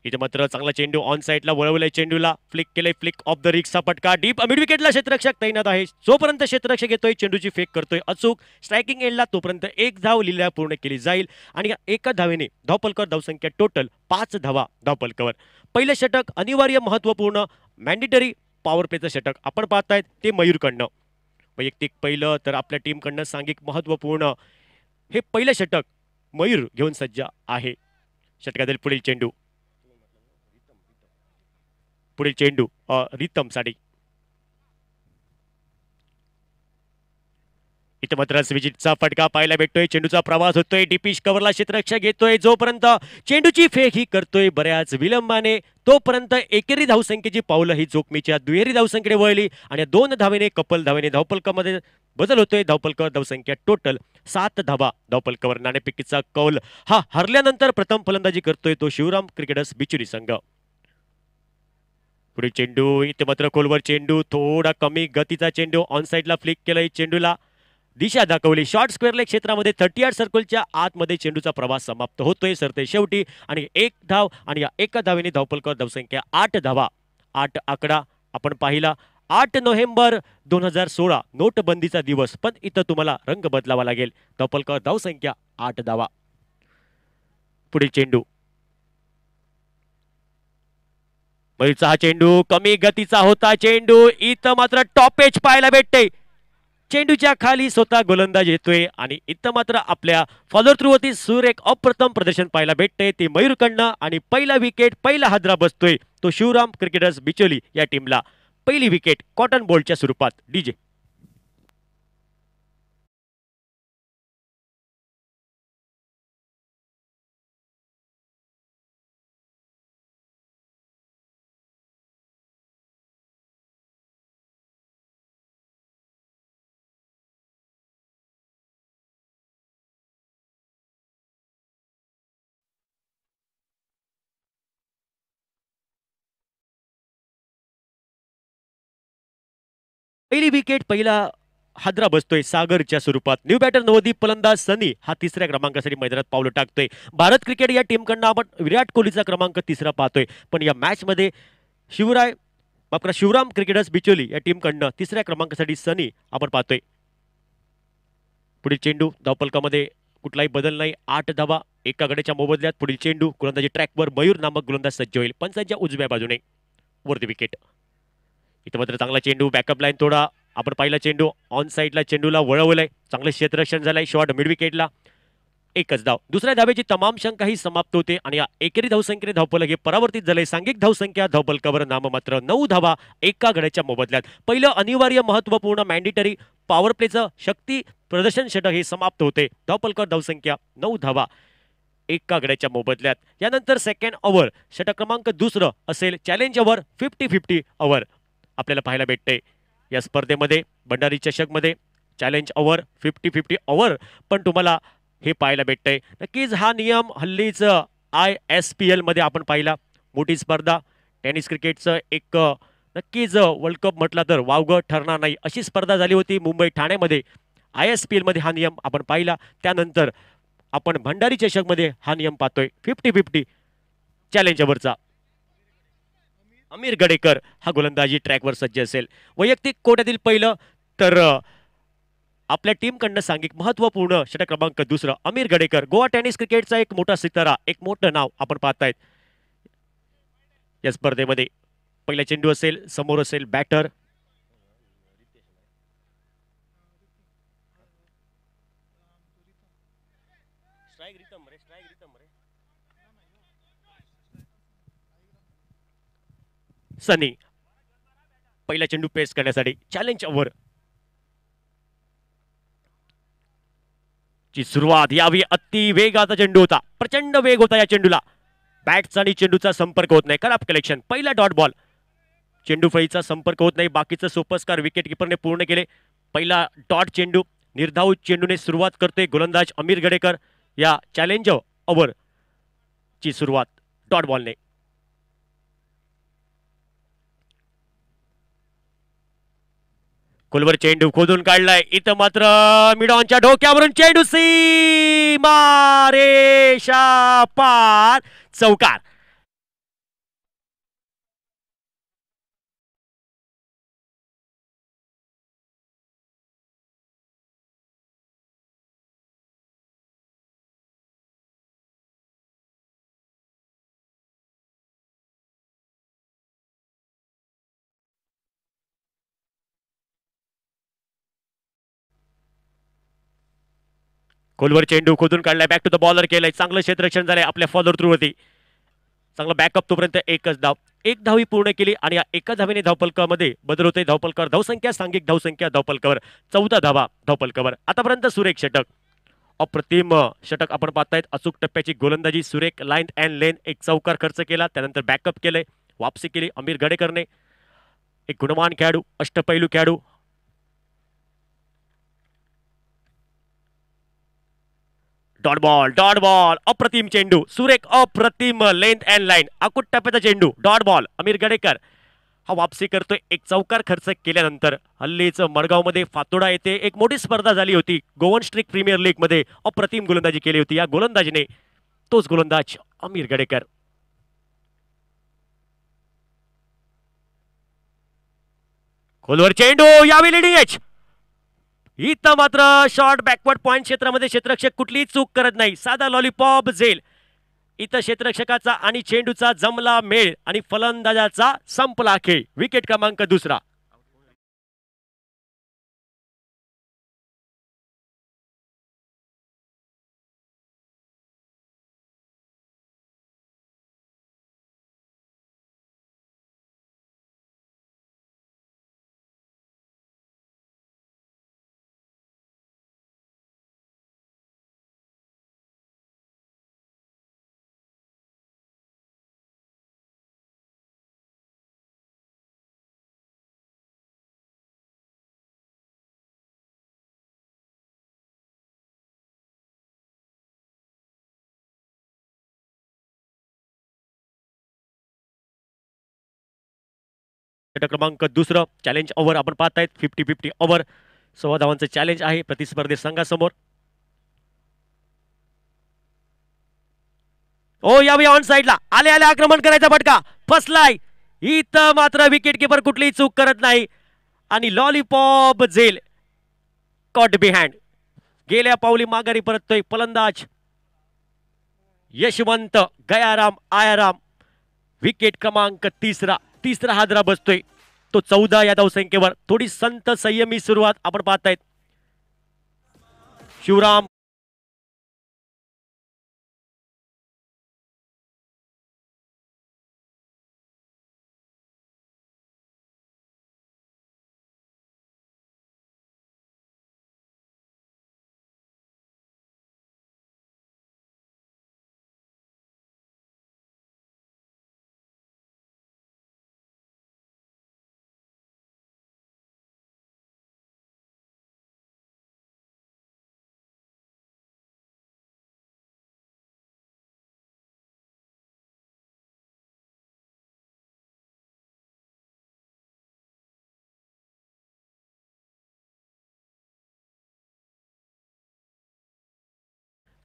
इथे मात्र चांगला चेंडू ऑन साइडला वळवलाय, चेंडूला फ्लिक केलंय, फ्लिक ऑफ द रिक्सचा फटका डीप मिड विकेटला क्षेत्ररक्षक तैनात आहे. जोपर्यंत क्षेत्ररक्षक येतोय चेंडूची फेक करतोय अचूक स्ट्रायकिंग एंडला तोपर्यंत एक धाव लिहिल्या पूर्ण केली जाईल आणि एका धावेने धावपलकर धावसंख्या टोटल 5 धावा धावपलकावर. पहिलं षटक अनिवार्य महत्वपूर्ण मॅन्डेटरी पॉवर प्लेचं षटक आपण पाहतायत ते मयूरकडनं. वैयक्तिक पहिलं तर आपल्या टीमकडनं सांघिक महत्वपूर्ण हे पहिलं षटक मयूर घेऊन सज्ज आहे. षटकातील पुढील चेंडू रितम साठी. इथं मात्र विजिटचा फटका पाहायला भेटतोय, चेंडूचा प्रवास होतोय, डीपिश कव्हरला क्षेत्ररक्षक घेतोय, जोपर्यंत चेंडूची फेक ही करतोय बऱ्याच विलंबाने तोपर्यंत एकेरी धावसंख्येची पावलं ही जोखमीच्या दुहेरी धावसंख्येकडे वळली आणि 2 धावेने कपल धावेने धावपलकामध्ये बदल होतोय. धावपलकावर धावसंख्या टोटल 7 धावा धावपलकावर. नाणेफेकीचा कौल हा हरल्यानंतर प्रथम फलंदाजी करतोय तो शिवराम क्रिकेटर्स बिचुली संघ. पुढे चेंडू इथे मात्र खोलवर चेंडू, थोडा कमी गतीचा चेंडू ऑन साइडला फ्लिक केलाय, चेंडूला दिशा दाखवली शॉर्ट स्क्वेअर लेग क्षेत्रामध्ये 38 सर्कलच्या आतमध्ये चेंडूचा प्रवास समाप्त होतोय सरते शेवटी आणि एक धाव आणि या एका धावेने धावपलकावर धावसंख्या 8 धावा. 8 आकडा आपण पाहिला 8 नोव्हेंबर 2016 नोटबंदीचा दिवस, पण इथं तुम्हाला रंग बदलावा लागेल. धावपलकावर धावसंख्या 8 धावा. पुढील चेंडू मयूरचा हा चेंडू कमी गतीचा होता, चेंडू इथं मात्र टॉप एज पाहायला भेटते, चेंडूच्या खाली स्वतः गोलंदाज येतोय आणि इथं मात्र आपल्या फॉलो थ्रू वरती सुरेख अप्रथम प्रदर्शन पाहायला भेटते ते मयूरकडनं आणि पहिला विकेट पहिला हादरा बसतोय तो शिवराम क्रिकेटर्स बिचोली या टीमला. पहिली विकेट कॉटन बॉलच्या स्वरूपात. डीजे पहिली विकेट पहिला हादरा बसतोय सागरच्या स्वरूपात. न्यू बॅटर नवदीप फलंदाज सनी हा तिसऱ्या क्रमांकासाठी मैदानात पावलं टाकतोय. भारत क्रिकेट या टीमकडनं आपण विराट कोहलीचा क्रमांक 3 पाहतोय, पण या मॅच मध्ये शिवराम क्रिकेटर्स बिचोली या टीमकडनं 3ऱ्या क्रमांकासाठी सनी आपण पाहतोय. पुढील चेंडू धावपलकामध्ये कुठलाही बदल नाही, 8 धावा एका गड्याच्या मोबदल्यात. पुढील चेंडू गोलंदाजी ट्रॅकवर मयूर नामक गोलंदाज सज्ज होईल पंचांच्या उजव्या बाजूने. वरती विकेट इथं मात्र चांगला चेंडू बॅकअप लाईन थोडा आपण पाहिला, चेंडू ऑन साइडला चेंडूला वळवलंय, चांगलं क्षेत्ररक्षण झालंय शॉर्ट मिड विकेटला. एकच धाव. दुसऱ्या धावेची तमाम शंका ही समाप्त होते आणि या एकेरी धावसंख्येने धावपलक हे परावर्तित झाले. सांघिक धावसंख्या धावपलकावर नाममात्र 9 धावा एका गड्याच्या मोबदल्यात. पहिलं अनिवार्य महत्वपूर्ण मॅन्डेटरी पॉवर प्लेचं शक्ती प्रदर्शन षटक हे समाप्त होते. धावपलकावर धावसंख्या 9 धावा एका गड्याच्या मोबदल्यात. यानंतर सेकंड ओव्हर षटक क्रमांक 2 असेल चॅलेंज ओव्हर 50-50 ओव्हर आपल्याला पाहायला भेटते या स्पर्धेमध्ये. भंडारी चषक मध्ये चॅलेंज ओव्हर 50-50 ओव्हर पण तुम्हाला हे पाहायला भेटतंय. नक्कीच हा नियम हल्लीच ISPL मध्ये आपण पाहिला. मोठी स्पर्धा टेनिस क्रिकेटचं एक नक्कीच वर्ल्ड कप म्हटला तर वावगं ठरणार नाही अशी स्पर्धा झाली होती मुंबई ठाण्यामध्ये. ISPL मध्ये हा नियम आपण पाहिला. त्यानंतर आपण भंडारी चषक मध्ये हा नियम पाहतोय 50-50 चॅलेंज ओव्हरचा. अमीर गडेकर हा गोलंदाजी ट्रॅकवर सज्ज असेल. वैयक्तिक कोट्यातील पहिलं तर आपल्या टीमकडनं सांघिक महत्वपूर्ण षटक क्रमांक 2 अमीर गडेकर. गोवा टेनिस क्रिकेटचा एक मोठा सितारा, एक मोठं नाव आपण पाहतायत या स्पर्धेमध्ये. पहिला चेंडू असेल, समोर असेल बॅटर. सनी पहिला चेंडू पेस करण्यासाठी चॅलेंज ओव्हर ची सुरुवात. यावी अति वेगाचा चेंडू होता, प्रचंड वेग होता या चेंडूला. बॅट्स आणि चेंडूचा संपर्क होत नाही. खराब कलेक्शन. पहिला डॉट बॉल. चेंडू फळीचा संपर्क होत नाही. बाकीचं सोपस्कार विकेट किपरने पूर्ण केले. पहिला डॉट चेंडू निर्धाव चेंडूने सुरुवात करतोय गोलंदाज अमीर गडेकर. या चॅलेंज ओव्हर ची सुरुवात डॉट बॉलने. खोलवर चेंडू खोदून काढलाय. इथं मात्र मिडॉनच्या डोक्यावरून चेंडू सीमा रेषा पार चौकार. खोलवर चेंडू खोदून काढलाय, बॅक टू द बॉलर केलंय, चांगलं क्षेत्ररक्षण झालंय आपल्या फॉलोअर थ्रू वरती. चांगला बॅकअप, तोपर्यंत एकच धाव, एक धावी पूर्ण केली आणि या एका धावेने धावफलकामध्ये बदल होते. धावफलकावर धावसंख्या, सांघिक धावसंख्या धावफलकावर 14 धावा धावफलकावर. आतापर्यंत सुरेख षटक, अप्रतिम षटक आपण पाहतायत. अचूक टप्प्याची गोलंदाजी सुरेख, लाईन अँड लेन, एक चौकार खर्च केला, त्यानंतर बॅकअप केलंय, वापसी केली अमीर गडेकरने. एक गुणवान खेळाडू, अष्टपैलू खेळाडू. डॉट बॉल, अप्रतिम चेंडू सुरेख, अप्रतिम लेंथ अँड लाईन, अकुट टप्प्याचा चेंडू, डॉट बॉल. अमीर गडेकर हा वापसी करतोय एक चौकार खर्च केल्यानंतर. हल्लीच मडगावमध्ये फातोडा येथे एक मोठी स्पर्धा झाली होती गोवन स्ट्रीक प्रीमियर लीग मध्ये. अप्रतिम गोलंदाजी केली होती या गोलंदाजीने, तोच गोलंदाज अमीर गडेकर. खोलवर चेंडू, यावेळी डीएच. इथं मात्र शॉर्ट बॅकवर्ड पॉइंट क्षेत्रामध्ये क्षेत्ररक्षक कुठलीही चूक करत नाही, साधा लॉलीपॉप झेल. इथं क्षेत्ररक्षकाचा आणि चेंडूचा जमला मेळ आणि फलंदाजाचा संपला खेळ. विकेट क्रमांक दुसरा. षटक क्रमांक दुसरं, चॅलेंज ओव्हर आपण पाहतायत. 50-50 ओव्हर, 16 धावांचं चॅलेंज आहे प्रतिस्पर्धी संघासमोर. ओ यावेळी ऑन साइडला आले आले आक्रमण करायचा फटका फसलाय. इथं मात्र विकेट किपर कुठलीही चूक करत नाही आणि लॉलीपॉप झेल कॉट बिहाइंड. गेल्या पावली माघारी परततोय फलंदाज यशवंत गयाराम आयाराम. विकेट क्रमांक तिसरा हादरा बसतोय तो 14 या धावसंख्येवर. थोडी संत संयमी सुरुवात आपण पाहतायत. शिवराम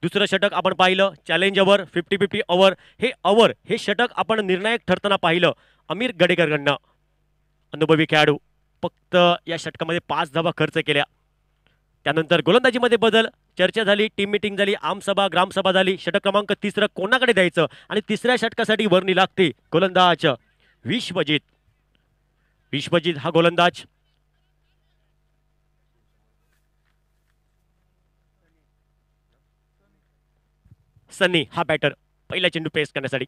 दुसरं षटक आपण पाहिलं, चॅलेंज ओव्हर 50-50 ओव्हर. हे षटक आपण निर्णायक ठरताना पाहिलं अमीर गडेकरकडनं. अनुभवी खेळाडू, फक्त या षटकामध्ये 5 धावा खर्च केल्या. त्यानंतर गोलंदाजीमध्ये बदल, चर्चा झाली, टीम मीटिंग झाली, आमसभा ग्रामसभा झाली. षटक क्रमांक तिसरं कोणाकडे द्यायचं आणि तिसऱ्या षटकासाठी वर्णी लागते गोलंदाज विश्वजित हा गोलंदाज. सन्नी हा बॅटर, पहिला चेंडू पेस करण्यासाठी.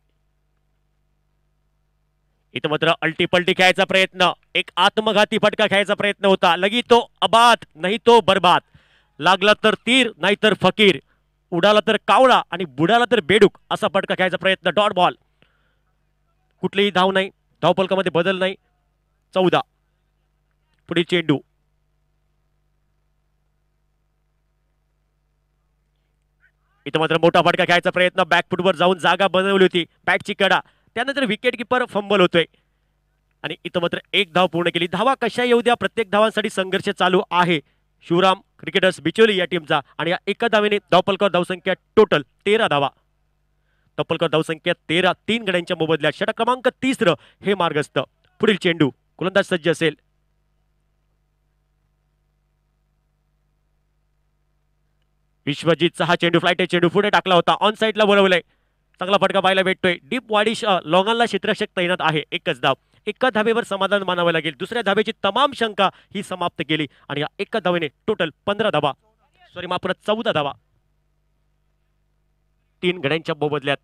इथं मात्र अल्टी पलटी खेळायचा प्रयत्न, एक आत्मघाती फटका खेळायचा प्रयत्न होता. लगी तो अबाद नाही तो बरबाद. लागला तर तीर नाही तर फकीर, उडाला तर कावळा आणि बुडाला तर बेडूक असा फटका खेळायचा प्रयत्न. डॉट बॉल, कुठलीही धाव नाही, धावफलकामध्ये बदल नाही. 14. पुढील चेंडू, इथं मात्र मोठा फटका खेळायचा प्रयत्न, बॅकफुटवर जाऊन जागा बनवली होती बॅटची कडा. त्यानंतर विकेट किपर फंबल होतोय आणि इथं मात्र एक धाव पूर्ण केली. धावा कशा येऊ द्या, प्रत्येक धावांसाठी संघर्ष चालू आहे शिवराम क्रिकेटर्स बिचोली या टीमचा. आणि या एका धावेने धावफलकावर धावसंख्या टोटल 13 धावा. धावफलकावर धावसंख्या 13, 3 गड्यांच्या मोबदल्यात. षटक क्रमांक तिसरं हे मार्गस्थ. पुढील चेंडू, गोलंदाज सज्ज असेल. विश्वजितचा हा चेंडू फ्लाइट चेंडू पुढे टाकला होता, ऑन साइडला वळवलंय. चांगला फटका पाहायला भेटतोय. डीप वाडी लॉंगांना क्षेत्ररक्षक तैनात आहे. एकच धाव, एका धावेवर समाधान मानावे लागेल. दुसऱ्या धावेची तमाम शंका ही समाप्त केली आणि या एका धावेने टोटल 15 धावा, सॉरी माफ करा 14 धावा. 3 गड्यांच्या मोबदल्यात.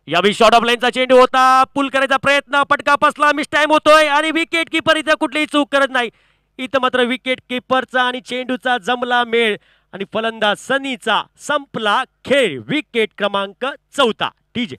यावेळी शॉर्ट ऑफ लाईनचा चेंडू होता, पुल करायचा प्रयत्न, पटका पसला, मिस टाइम होतोय आणि विकेट किपर इथे कुठलीही चूक करत नाही. इथं मात्र विकेट किपरचा आणि चेंडूचा जमला मेळ आणि फलंदाज सनीचा संपला खेळ. विकेट क्रमांक 4. TJ.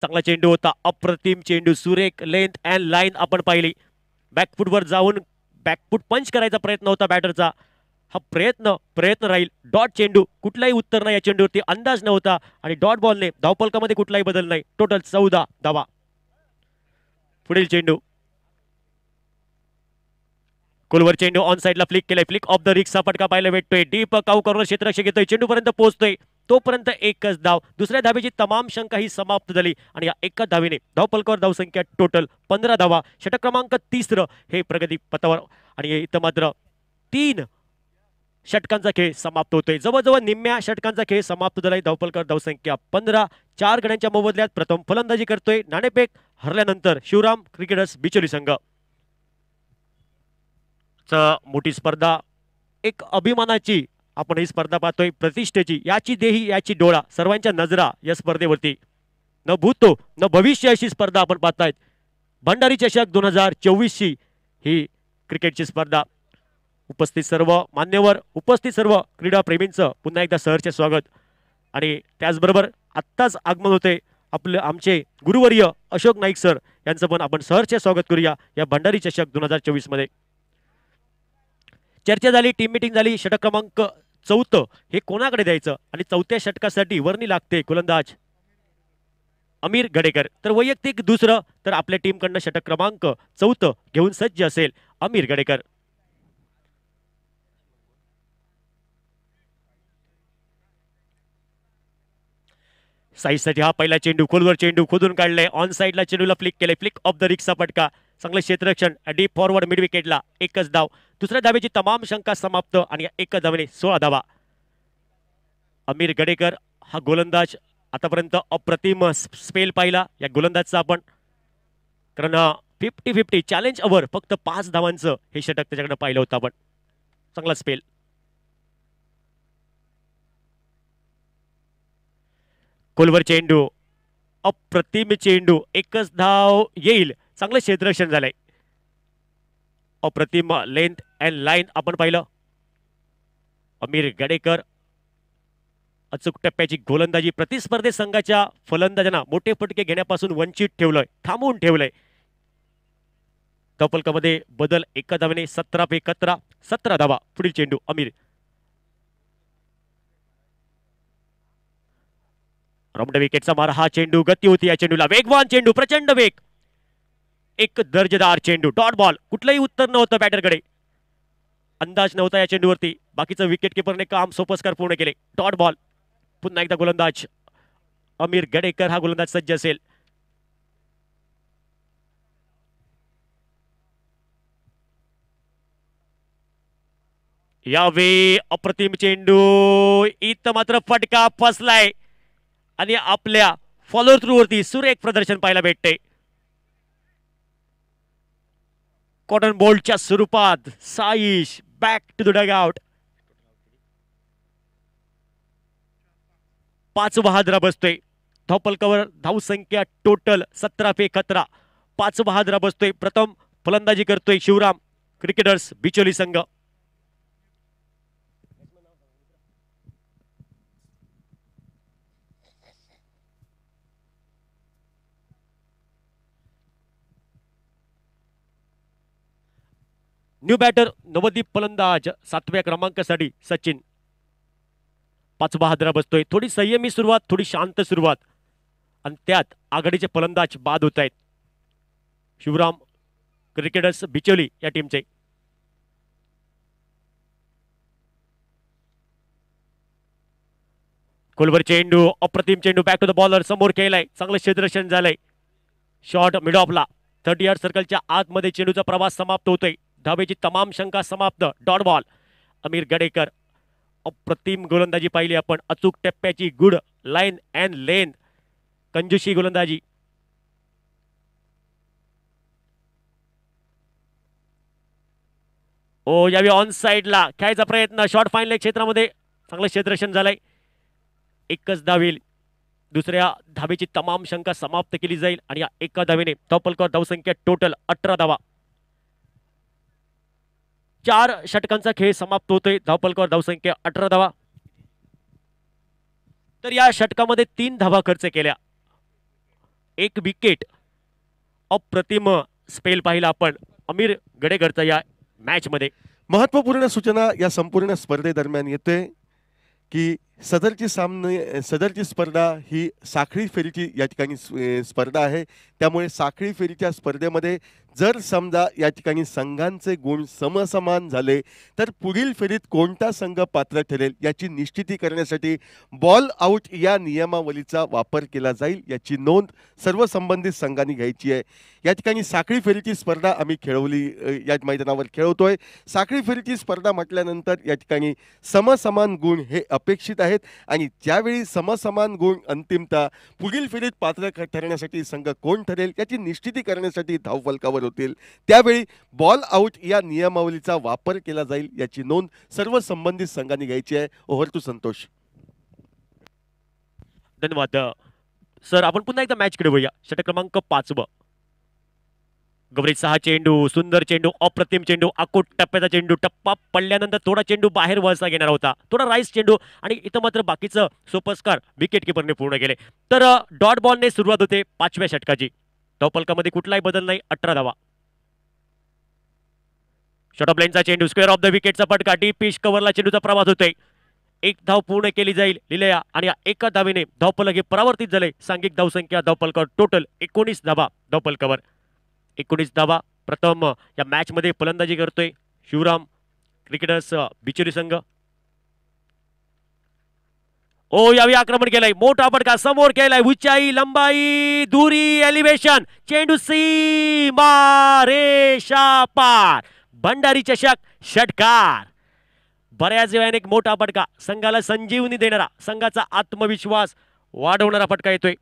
चांगला चेंडू होता, अप्रतिम चेंडू, सुरेख लेंथ अँड लाईन आपण पाहिली. बॅकफुटवर जाऊन बॅकफुट पंच करायचा प्रयत्न होता बॅटरचा. हा प्रयत्न राहील. डॉट चेंडू, कुठलाही उत्तर नाही या चेंडूवरती, अंदाज नव्हता आणि डॉट बॉलने धावपलकामध्ये कुठलाही बदल नाही. टोटल 14 धावा. पुढील चेंडू कुलवर चेंडू ऑन साइडला फ्लिक केलाय. फ्लिक ऑफ द रिक्सचा फटका पाहायला भेटतोय. डीप काऊ करून क्षेत्ररक्षक येतोय, चेंडू पर्यंत पोहोचतोय. तोपर्यंत एकच धाव. दुसऱ्या धावेची तमाम शंका ही समाप्त झाली आणि या एका धावेने धावपलकावर धावसंख्या टोटल 15 धावा. षटक क्रमांक 3 हे प्रगती पथावर आणि इथं मात्र 3 षटकांचा खेळ समाप्त होतोय. जवळजवळ निम्म्या षटकांचा खेळ समाप्त झालाय. धावपलकावर धावसंख्या 15. 4 गड्यांच्या मोबदल्यात प्रथम फलंदाजी करतोय नाणेफेक हरल्यानंतर शिवराम क्रिकेटर्स बिचोली संघ. मोठी स्पर्धा, एक अभिमानाची आपण ही स्पर्धा पाहतोय, प्रतिष्ठेची. याची देही याची डोळा, सर्वांच्या नजरा या स्पर्धेवरती. न भूतो न भविष्य अशी स्पर्धा आपण पाहतायत. भंडारी चषक 2024ची ही क्रिकेटची स्पर्धा. उपस्थित सर्व मान्यवर, उपस्थित सर्व क्रीडा प्रेमींचं पुन्हा एकदा सहर्ष स्वागत. आणि त्याचबरोबर आत्ताच आगमन होते आपले आमचे गुरुवर्य अशोक नाईक सर यांचं पण आपण सहर्ष स्वागत करूया या भंडारी चषक 2024 मध्ये. चर्चा झाली, टीम मीटिंग झाली. षटक क्रमांक 4 हे कोणाकडे द्यायचं आणि 4थ्या षटकासाठी वर्णी लागते गोलंदाज अमीर गडेकर. तर वैयक्तिक दुसरं, तर आपल्या टीमकडनं षटक क्रमांक 4 घेऊन सज्ज असेल अमीर गडेकर. साईजसाठी हा पहिला चेंडू, खोलवर चेंडू खोदून काढलाय. ऑन साइडला चेंडूला फ्लिक केलंय. फ्लिक ऑफ द रिक्सचा फटका, चांगलं क्षेत्ररक्षण, डीप फॉरवर्ड मिड विकेटला. एकच धाव. दुसऱ्या धावेची तमाम शंका समाप्त आणि एका धावेने 16 धावा. अमीर गडेकर हा गोलंदाज आतापर्यंत अप्रतिम स्पेल पाहिला या गोलंदाजचा आपण, कारण 50-50 चॅलेंज ओव्हर फक्त 5 धावांचं हे षटक त्याच्याकडे पाहिलं होतं आपण. चांगला स्पेल. खोलवर चेंडू, अप्रतिम चेंडू, एकच धाव येईल. चांगलं क्षेत्ररक्षण झालंय. अप्रतिम लेंथ अँड लाईन आपण पाहिलं. अमीर गडेकर अचूक टप्प्याची गोलंदाजी, प्रतिस्पर्धी संघाच्या फलंदाजांना मोठे फटके घेण्यापासून वंचित ठेवलंय, थांबवून ठेवलंय. धावपलकामध्ये बदल एका धावेने 17 धावा. पुढील चेंडू अमीर. राऊंड विकेटचा मार. हा चेंडू, गती होती या चेंडूला, वेगवान चेंडू, प्रचंड वेग, एक दर्जेदार चेंडू. डॉट बॉल, कुठलंही उत्तर नव्हतं बॅटरकडे, अंदाज नव्हता या चेंडूवरती. बाकीचं विकेट किपरने काम सोपस्कार पूर्ण केले. Dot ball. पुन्हा एकदा गोलंदाज अमीर गडेकर हा गोलंदाज सज्ज असेल. यावेळी अप्रतिम चेंडू, इथं मात्र फटका फसलाय आणि आपल्या फॉलो थ्रू वरती सुरेख प्रदर्शन पाहायला भेटते. कॉटन बोल्टच्या स्वरूपात Saish back to the dugout. 5 बहादरा बसतोय. धावपलकावर धावसंख्या टोटल 17 पे 11. 5 बहादरा बसतोय. प्रथम फलंदाजी करतोय शिवराम क्रिकेटर्स बिचोली संघ. न्यू बॅटर नवदीप फलंदाज 7व्या क्रमांकासाठी सचिन. 5 बहादरा बसतोय. थोडी संयमी सुरुवात, थोडी शांत सुरुवात आणि त्यात आघाडीचे फलंदाज बाद होत आहेत शिवराम क्रिकेटर्स बिचोली या टीमचे. खोलवर चेंडू, अप्रतिम चेंडू, बॅक टू द बॉलर, समोर केलाय, चांगलं क्षेत्ररक्षण झालंय. शॉट मिड ऑफला 30 यार्ड सर्कलच्या आतमध्ये चेंडूचा प्रवास समाप्त होतोय. धावेची तमाम शंका समाप्त. Dot ball. अमीर गडेकर. अप्रतिम गोलंदाजी पाहिली आपण. अचूक टप्प्याची गुड लाईन अँड लेन, कंजूशी गोलंदाजी. ओ यावी ऑन साइडला खेळायचा प्रयत्न. शॉट फाईन क्षेत्रामध्ये चांगलं क्षेत्ररक्षण झालंय. एकच धावेल. दुसऱ्या धावेची तमाम शंका समाप्त केली जाईल आणि या एका धावेने धावपलकावर धावसंख्या टोटल 18 धावा. 4 षटकांचा खेळ समाप्त होतोय. धावपलकावर धावसंख्या 18 धावा. तर या षटकामध्ये 3 धावा खर्च केल्या, 1 विकेट. अप्रतिम स्पेल पाहिला आपण अमीर गडेकरचा या मॅच मध्ये. महत्वपूर्ण सूचना या संपूर्ण स्पर्धेदरम्यान येते की सदरची स्पर्धा ही साखळी फेरीची या ठिकाणी स्पर्धा आहे. त्यामुळे साखळी फेरीच्या स्पर्धेमध्ये जर समजा या ठिकाणी संघांचे गुण समसमान झाले तर पुढील फेरीत कोणता संघ पात्र ठरेल याची निश्चिती करण्यासाठी बॉल आउट या नियमावलीचा वापर केला जाईल, याची नोंद सर्व संबंधित संघांनी घ्यायची आहे. या ठिकाणी साखळी फेरीची स्पर्धा आम्ही या मैदानावर खेळवतोय. साखळी फेरीची स्पर्धा म्हटल्यानंतर या ठिकाणी समसमान गुण हे अपेक्षित आहेत आणि ज्यावेळी समसमान गुण अंतिमतः पुढील फेरीत पात्र ठरण्यासाठी संघ कोण ठरेल याची निश्चिती करण्यासाठी धावफलकावर होतील, त्यावेळी बॉल आउट या नियमावलीचा वापर केला जाईल, याची नोंद सर्व संबंधित संघांनी घ्यायची आहे. Over to Santosh. धन्यवाद सर. आपण पुन्हा एकदा मॅच कडे वळूया. षटक क्रमांक 5. गवरेज 6 चेंडू, सुंदर चेंडू, अप्रतिम चेंडू, आकोट टप्प्याचा चेंडू. टप्पा पडल्यानंतर थोडा चेंडू बाहेर वळसा घेणार होता, थोडा राईस चेंडू आणि इथं मात्र बाकीचं सोपस्कार विकेट किपरने पूर्ण केले. तर डॉट बॉलने सुरुवात होते 5व्या षटकाची. धावपलकामध्ये कुठलाही बदल नाही. 18 धावा. शॉट ऑफ लाईनचा चेंडू, स्क्वेअर ऑफ द विकेटचा फटका, डीप पिच कव्हरला चेंडूचा प्रवास होतोय. 1 धाव पूर्ण केली जाईल लिलया आणि एका धावेने धावपलक हे परावर्तित झाले. सांघिक धावसंख्या धावपलकावर टोटल 19 धावा. धावपलकावर 19 धावा. प्रथम या मॅच मध्ये फलंदाजी करतोय शिवराम क्रिकेटर्स बिचोली संघ. ओ यावी आक्रमण केलंय, मोठा फटका समोर केलाय, उंचाई, लंबाई, दुरी, एलिव्हेशन, चेंडू सीमा रेषा पार. भंडारी चषक षटकार. बऱ्याच वेळाने एक मोठा फटका, संघाला संजीवनी देणारा, संघाचा आत्मविश्वास वाढवणारा फटका येतोय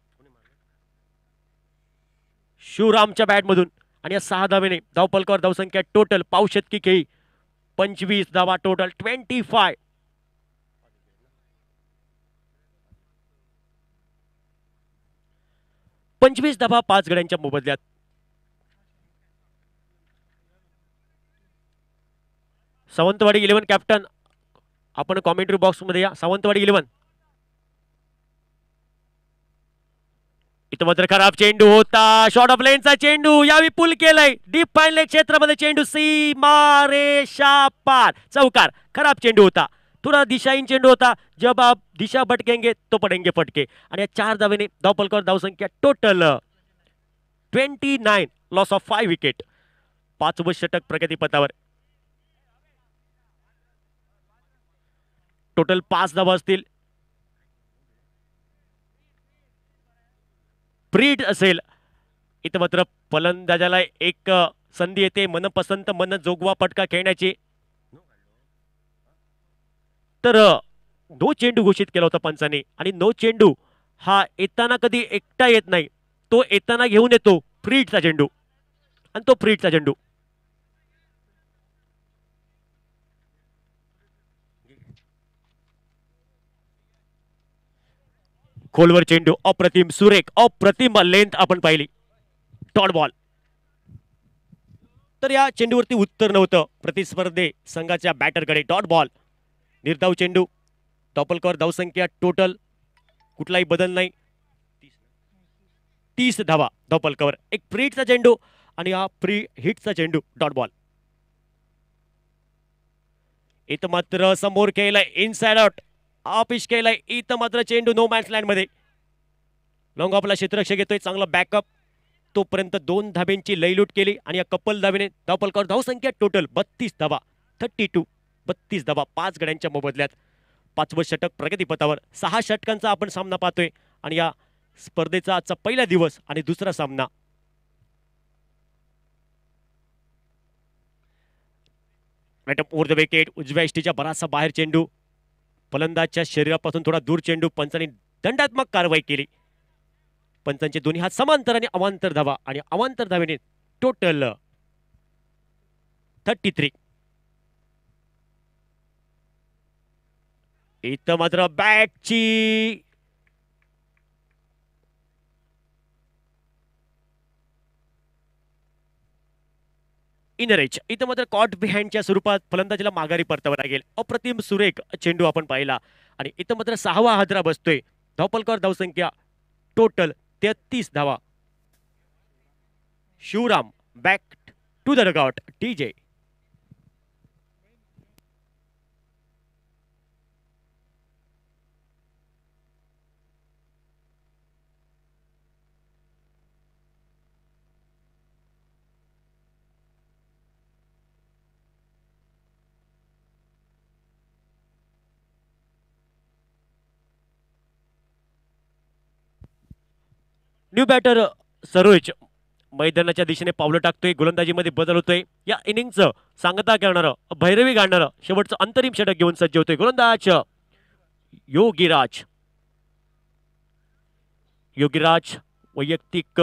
शिवरामच्या बॅट मधून आणि या 6 धावेने धावपलकावर धावसंख्या टोटल पाव शतकी खेळी 25 धावा टोटल 25. 25 धावा 5 गड्यांच्या मोबदल्यात. सावंतवाडी 11 कॅप्टन, आपण कॉमेंट्री बॉक्स मध्ये या. सावंतवाडी 11. इथं मात्र खराब चेंडू होता. शॉर्ट ऑफ लेनचा चेंडू, यावी पुल केलाय, डीप फाईन लेग क्षेत्रामध्ये चेंडू सीमा रेषा पार. चौकार. खराब चेंडू होता, थोड़ा दिशाहीन चेंडू होता. जब आप दिशा भटकेंगे तो पडेंगे फटके. आणि या 4 धावेने धावपलकावर धावसंख्या टोटल 29. Loss of 5 wicket. 5वं षटक प्रगतीपथावर. टोटल 5 धावा असतील. फ्रीड असेल. इथं मात्र फलंदाजाला एक संधी येते मनपसंत मन जोगवा फटका खेळण्याची. तर नो चेंडू घोषित केला होता पंचाने आणि नो चेंडू हा येताना कधी एकटा येत नाही, तो येताना घेऊन येतो फ्रीडचा चेंडू आणि तो फ्रीडचा चेंडू. खोलवर चेंडू, अप्रतिम, सुरेख, अप्रतिम लेंथ आपण पाहिली. Dot ball. तर या चेंडूवरती उत्तर नव्हतं प्रतिस्पर्धे संघाच्या बॅटरकडे. Dot ball. निर्धाव चेंडू, टॉपल कव्हर, धावसंख्या टोटल कुठलाही बदल नाही, 30 धावा. टॉपल कव्हर, एक फ्री हिटचा चेंडू आणि हा फ्री हिटचा चेंडू. Dot ball. इथं मात्र समोर केलाय इनसाइड आउट, ऑफिश केलाय. इथं मात्र चेंडू नो मॅन्स लँड मध्ये. लॉंग ऑफला क्षेत्ररक्षक येतोय, चांगला बॅकअप. तोपर्यंत 2 धाब्यांची लयलूट केली आणि या कपल धावेने धावपल कव्हर, धावसंख्या टोटल 32 धावा. 32, 32 धावा 5 गड्यांच्या मोबदल्यात. 5वं षटक प्रगतीपथावर. 6 षटकांचा आपण सामना पाहतोय आणि या स्पर्धेचा आजचा पहिला दिवस आणि दुसरा सामना. Right up over the wicket. उजव्या इष्टीच्या बराचसा बाहेर चेंडू, फलंदाजच्या शरीरापासून थोडा दूर चेंडू. पंचांनी दंडात्मक कारवाई केली. पंचांचे दोन्ही हात समांतर आणि अवांतर धावा आणि अवांतर धावेने टोटल 33. इथं मात्र बॅटची इनर एज. इथं मात्र कॉट बिहाइंडच्या स्वरूपात फलंदाजीला माघारी परतावं लागेल. अप्रतिम सुरेख चेंडू आपण पाहिला आणि इथं मात्र 6वा हादरा बसतोय. धावपलकर, धावसंख्या टोटल 33 धावा. Shivram back to the dugout. TJ. New batter Saroj मैदानाच्या दिशेने पावलं टाकतोय. गोलंदाजीमध्ये बदल होतोय. या इनिंगचं सांगता करणारं, भैरवी गाणणारं शेवटचं अंतरिम षटक घेऊन सज्ज होतोय गोलंदाज योगीराज. योगीराज वैयक्तिक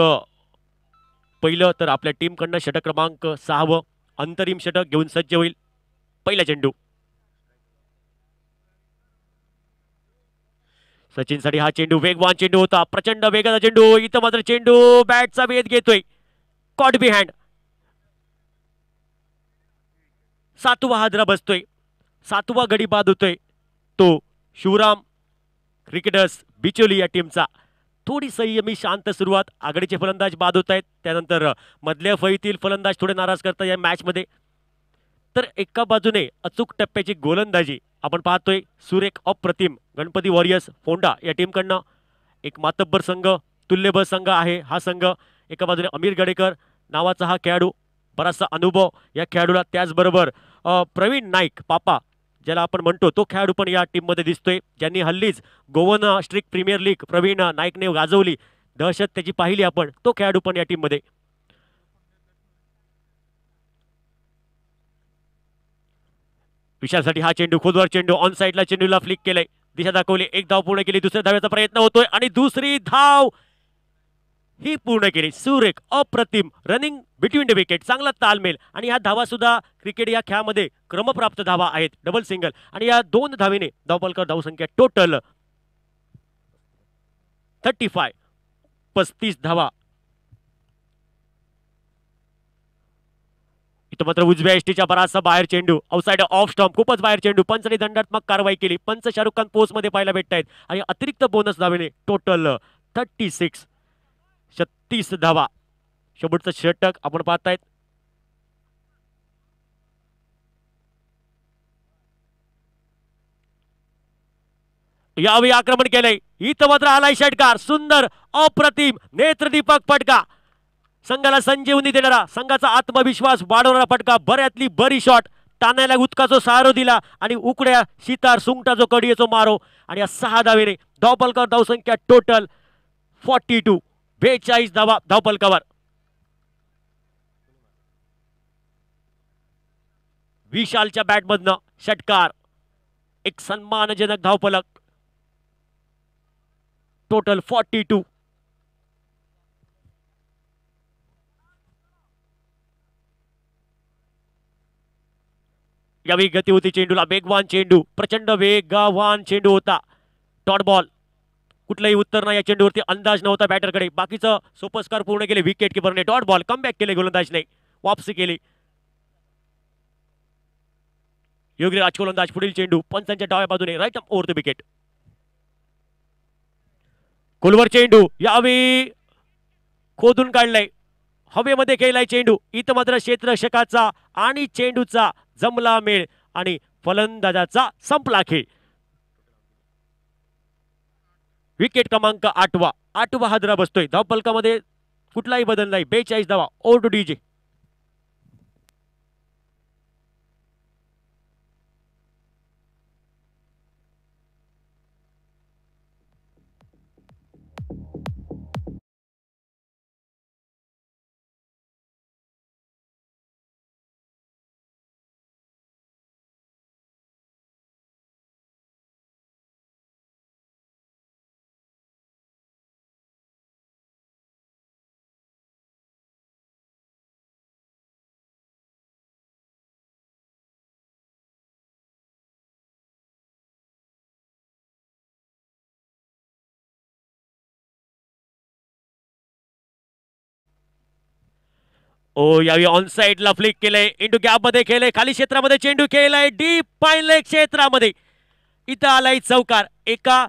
पहिलं तर आपल्या टीमकडनं षटक क्रमांक 6वं अंतरिम षटक घेऊन सज्ज होईल. पहिला चेंडू सचिनसाठी. हा चेंडू वेगवान चेंडू होता, प्रचंड वेगाचा चेंडू. इथं मात्र चेंडू बॅटचा वेध घेतोय. Caught behind. 7वा हादरा बसतोय, 7वा गडी बाद होतोय तो शिवराम क्रिकेटर्स बिचोली या टीमचा. थोडी संयमी शांत सुरुवात. आघाडीचे फलंदाज बाद होत आहेत, त्यानंतर मधल्या फळीतील फलंदाज थोडे नाराज करतात या मॅच मध्ये. तर एका बाजूने अचूक टप्प्याची गोलंदाजी आपण पाहतोय. सुरेख, अप्रतिम गणपती वॉरियर्स फोंडा या टीमकडनं. एक मातब्बर संघ, तुल्यबळ संघ आहे हा संघ. एका बाजूने अमीर गडेकर नावाचा हा खेळाडू, बराचसा अनुभव या खेळाडूला. त्याचबरोबर प्रवीण नाईक पापा ज्याला आपण म्हणतो, तो खेळाडू पण या टीममध्ये दिसतोय, ज्यांनी हल्लीच Goan strike premier league Pravin नाईकने गाजवली. दहशत त्याची पाहिली आपण. तो खेळाडू पण या टीममध्ये. विशालसाठी हा चेंडू, खोलवर चेंडू, ऑन साइडला चेंडूला फ्लिक केलंय, दिशा दाखवली. एक धाव पूर्ण केली. दुसऱ्या धाव्याचा प्रयत्न होतोय आणि दुसरी धाव ही पूर्ण केली. सुरेख, अप्रतिम रनिंग बिटवीन द विकेट, चांगला तालमेल. आणि ह्या धावा सुद्धा क्रिकेट या खेळामध्ये क्रमप्राप्त धावा आहेत, डबल सिंगल. आणि या 2 धावेने धावपलकर धावसंख्या टोटल 35, 35 धावा. इथं मात्र उजव्या एसटीच्या बराचसा बाहेर चेंडू, आउटसाइड ऑफ स्टंप, खूपच बाहेर चेंडू. पंचने दंडात्मक कारवाई केली. पंच शाहरुख खान पोस्ट मध्ये पाहायला भेटत आहेत आणि अतिरिक्त बोनस धावेने टोटल 36, 36 धावा. शेवटचं षटक आपण पाहतायत. यावेळी आक्रमण केलंय. इथं मात्र आलाय षटकार, सुंदर अप्रतिम नेत्रदीपक फटका. संघाला संजीवनी देणारा, संघाचा आत्मविश्वास वाढवणारा फटका. बऱ्यातली बरी शॉट, ताण्याला उतकाचो सहारो दिला आणि उकड्या शितार सुंगटाचो कडीचो मारो. आणि या 6 धावेने धावपलकर धावसंख्या टोटल 42, 42 धावा धावपलकावर. विशालच्या बॅटमधनं षटकार, एक सन्मानजनक धावफलक. टोटल 42. यावेळी गती होती चेंडूला, वेगवान चेंडू, प्रचंड वेगवान चेंडू होता. Dot ball. कुठलंही उत्तर नाही या चेंडूवरती. अंदाज नव्हता बॅटरकडे. बाकीचं सोपस्कार पूर्ण केले विकेट किपरने. डॉट बॉल कमबॅक केले गोलंदाजने. वापसी केली योगी राजगोलंदाज. पुढील चेंडू पंचांच्या डाव्या बाजूने राईट ओव्हर द विकेट. खोलवर चेंडू यावेळी खोदून काढलाय. हवेमध्ये खेळलाय चेंडू. इथं मात्र क्षेत्ररक्षकाचा आणि चेंडूचा जमला मेळ आणि फलंदाजाचा संपला खेळ. विकेट क्रमांक 8वा हादरा बसतोय. धावफलकामध्ये कुठलाही बदल नाही. 42 धावा. Over two DJ. ओ यावेळी ऑन साइडला फ्लिक केलंय. इंटू गॅप मध्ये खेळलंय. खाली क्षेत्रामध्ये चेंडू खेळलाय. डीप पाहिलंय क्षेत्रामध्ये. इथं आलाय चौकार. एका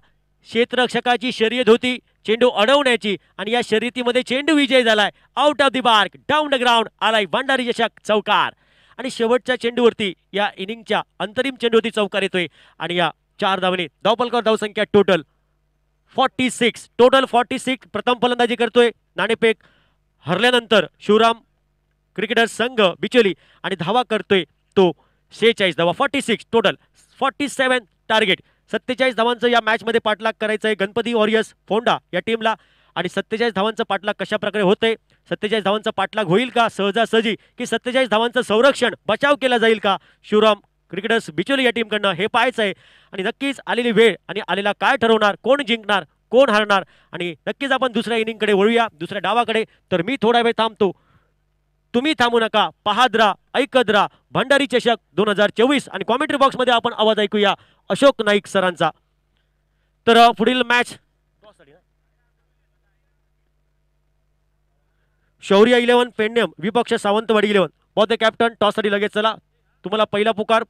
क्षेत्ररक्षकाची शर्यत होती चेंडू अडवण्याची आणि या शर्यतीमध्ये चेंडू विजय झालाय. Out of the mark. Down the ground आलाय भंडारी चषक चौकार. आणि शेवटच्या चेंडूवरती या इनिंगच्या अंतरिम चेंडूवरती चौकार येतोय आणि या 4 धावने धावफलकावर धावसंख्या टोटल 46. टोटल 46. प्रथम फलंदाजी करतोय नाणेफेक हरल्यानंतर शिवराम क्रिकेटर संघ बिचोली आणि धावा करतोय तो 46 धावा. 46 टोटल. 47 टार्गेट. 47 धावांचं या मॅच मध्ये पाठलाग करायचं आहे गणपती वॉरियर्स फोंडा या टीमला. आणि 47 धावांचं पाठलाग कशा प्रकारे होतंय. 47 धावांचा पाठलाग होईल का सहजासहजी की 47 धावांचं संरक्षण बचाव केला जाईल का शिवराम क्रिकेटर्स बिचोली या टीमकडनं हे पाहायचं आहे. आणि नक्कीच आलेली वेळ आणि आलेला काय ठरवणार कोण जिंकणार कोण हारणार. आणि नक्कीच आपण दुसऱ्या इनिंगकडे वळूया दुसऱ्या डावाकडे. तर मी थोडा वेळ थांबतो. तुम्ही थांबू नका. पाहत राहा ऐकत राहा भंडारी चषक 2024. आणि कॉमेंट्री बॉक्स मध्ये आपण आवाज ऐकूया अशोक नाईक सरांचा. तर पुढील मॅच शौर्य 11 पेंड्यम विपक्ष Sawantwadi 11. Ball the captain. Toss साठी लगेच चला. तुम्हाला पहिला पुकार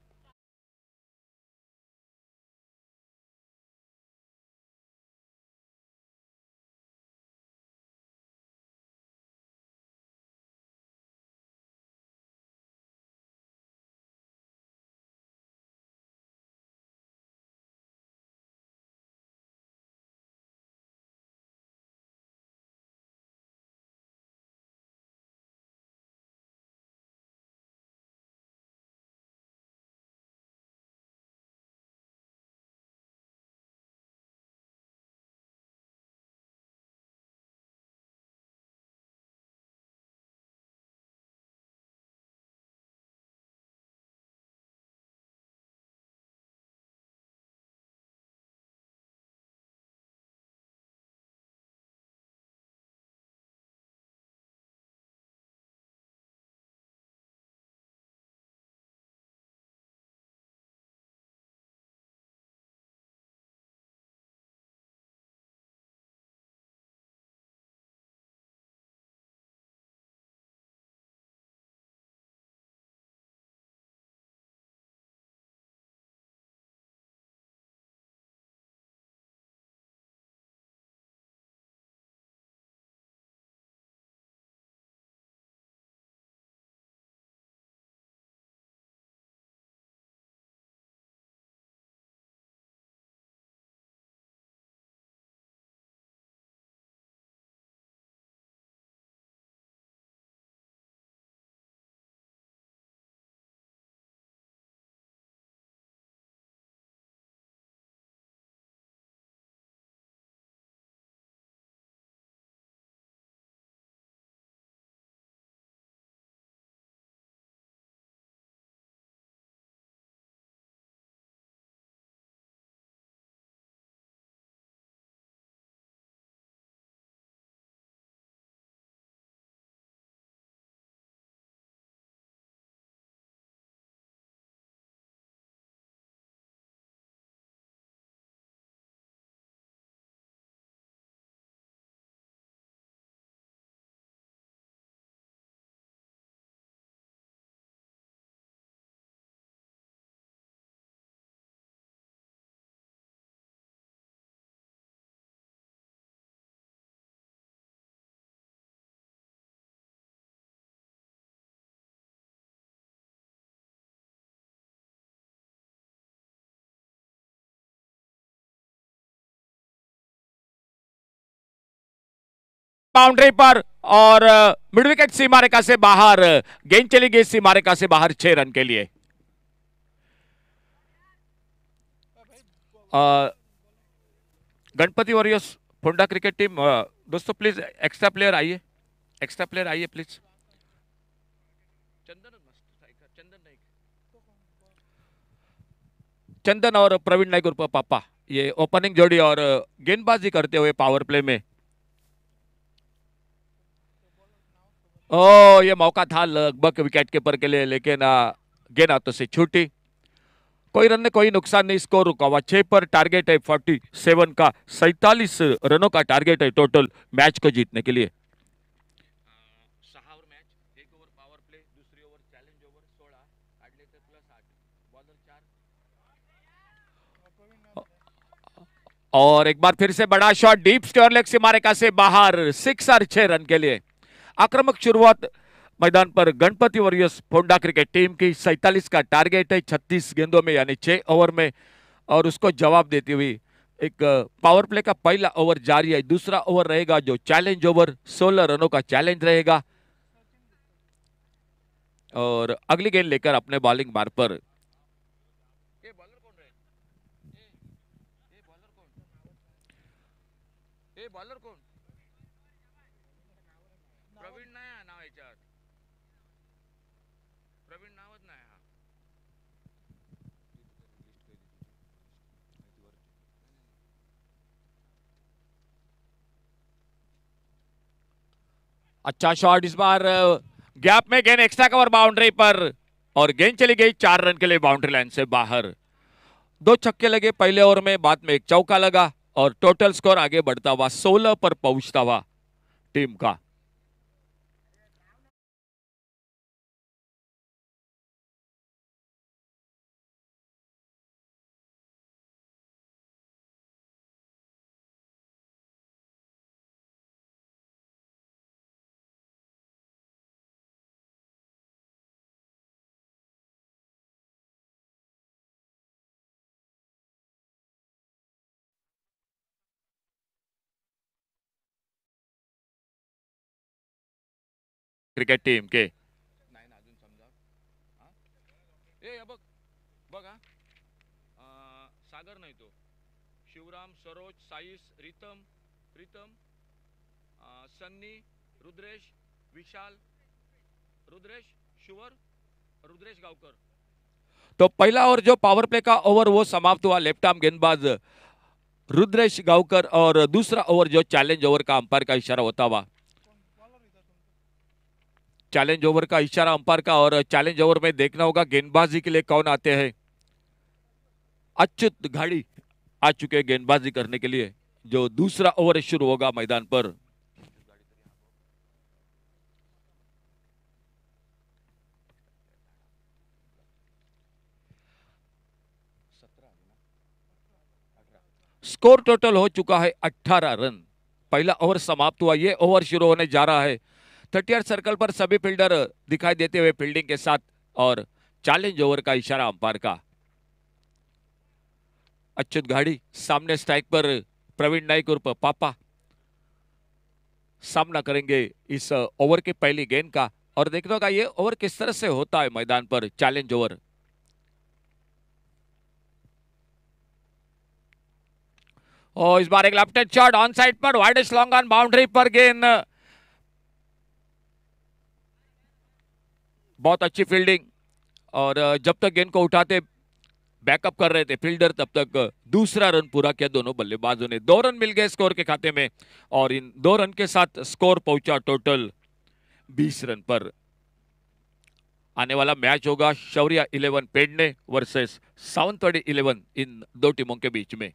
बाउंड्री पर और मिड विकेट सीमा रेखा से बाहर, गेंद चली गई सीमा रेखा से बाहर 6 रन के लिए। Ganpati warriors Ponda cricket team, दोस्तों प्लीज एक्स्ट्रा प्लेयर आइए, एक्स्ट्रा प्लेयर आइए प्लीज। चंदन और प्रवीण नाइक उर्फ पापा, ये ओपनिंग जोड़ी और गेंदबाजी करते हुए पावर प्ले में। ओ, ये मौका था लगभग विकेट कीपर के लिए, लेकिन गेंद हाथों से छूटी। कोई रन, कोई नुकसान नहीं, स्कोर रुका हुआ 6 पर। टारगेट है 47 का, 47 रनों का टारगेट है टोटल मैच को जीतने के लिए। 6 over match, 1 over power play, दूसरी ओवर चैलेंज ओवर 16, आडले से +8, बॉलर 4। और एक बार फिर से बड़ा शॉट, डीप स्क्वायर लेग सीमा रेखा से बाहर, 6 और 6 रन के लिए। आक्रामक शुरुआत मैदान पर Ganapati warriors Ponda cricket team की। 47 का टारगेट है 36 गेंदों में यानी 6 ओवर में, और उसको जवाब देती हुई एक पावर प्ले का पहला ओवर जारी है। दूसरा ओवर रहेगा जो चैलेंज ओवर, 16 रनों का चैलेंज रहेगा। और अगली गेंद लेकर अपने बॉलिंग मार्ग पर बॉलर कौन? प्रवीण नाही नाव याच्यात, प्रवीण नावच नाही हा। अच्छा शॉट इस बार, गैप में गेंद एक्स्ट्रा कवर बाउंड्री पर, और गेंद चली गई 4 रन के लिए बाउंड्री लाइन से बाहर। 2 छक्के लगे पहले ओवर में, बाद में एक चौका लगा, और टोटल स्कोर आगे बढ़ता हुआ 16 पर पहुंचता हुआ टीम का। क्रिकेट टीम के नाही ना अजून समजा, बघ बघ सागर नाही तो, शिवराम, सरोज, साईस, रितम, प्रीतम, सन्नी, रुद्रेश, विशाल, रुद्रेश शुवर, रुद्रेश गावकर। तो पहला ओवर जो पावर प्ले का ओवर वो समाप्त हुआ, लेफ्ट आर्म गेंदबाज रुद्रेश गावकर, और दूसरा ओवर जो चैलेंज ओवर का अंपायर का इशारा होता हुआ, चैलेंज ओवर का इशारा अंपायर का, और चैलेंज ओवर में देखना होगा गेंदबाजी के लिए कौन आते हैं। अच्युत घाड़ी आ चुके हैं गेंदबाजी करने के लिए, जो दूसरा ओवर शुरू होगा मैदान पर। स्कोर टोटल हो चुका है 18 रन। पहला ओवर समाप्त हुआ, ये ओवर शुरू होने जा रहा है। 30 सर्कल पर सभी फील्डर दिखाई देते हुए फील्डिंग के साथ, और चैलेंज ओवर का इशारा अंपायर का। अच्युत घाड़ी सामने स्ट्राइक पर प्रवीण नाइक उर्फ पापा सामना करेंगे इस ओवर की पहली गेंद का, और देखने का ये ओवर किस तरह से होता है मैदान पर, चैलेंज ओवर। और इस बार एक left hand shot on side पर, वाइडेस्ट लॉन्ग ऑन बाउंड्री पर गेंद, बहुत अच्छी फील्डिंग, और जब तक गेंद को उठाते बैकअप कर रहे थे फील्डर, तब तक दूसरा रन पूरा किया दोनों बल्लेबाजों ने। 2 रन मिल गए स्कोर के खाते में, और इन 2 रन के साथ स्कोर पहुंचा टोटल 20 रन पर। आने वाला मैच होगा शौर्य 11 पेडने वर्सेस सावंतवाड़ी 11, इन 2 टीमों के बीच में।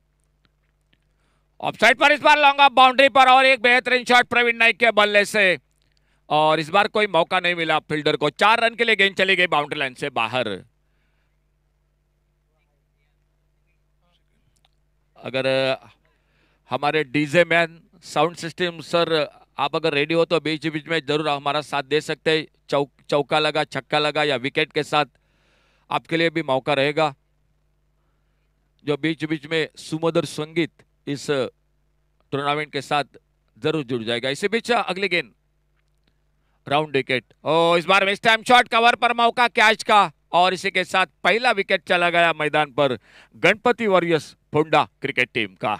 ऑफसाइड पर इस बार लॉन्ग ऑफ बाउंड्री पर, और एक बेहतरीन शॉट प्रवीण नाइक के बल्ले से, और इस बार कोई मौका नहीं मिला फील्डर को। 4 रन के लिए गेंद चली गई बाउंड्री लाइन से बाहर। अगर हमारे DJ man sound system sir, आप अगर रेडी हो तो बीच बीच में जरूर हमारा साथ दे सकते हैं। चौका लगा, छक्का लगा या विकेट के साथ आपके लिए भी मौका रहेगा। जो बीच बीच में सुमधुर संगीत इस टूर्नामेंट के साथ जरूर जुड़ जाएगा। इसी बीच अगली गेंद राउंड विकेट। इस बार मिस टाइम शॉट, कवर पर मौका कैच का, और इसी के साथ पहला विकेट चला गया मैदान पर Ganapati warriors Ponda cricket team का।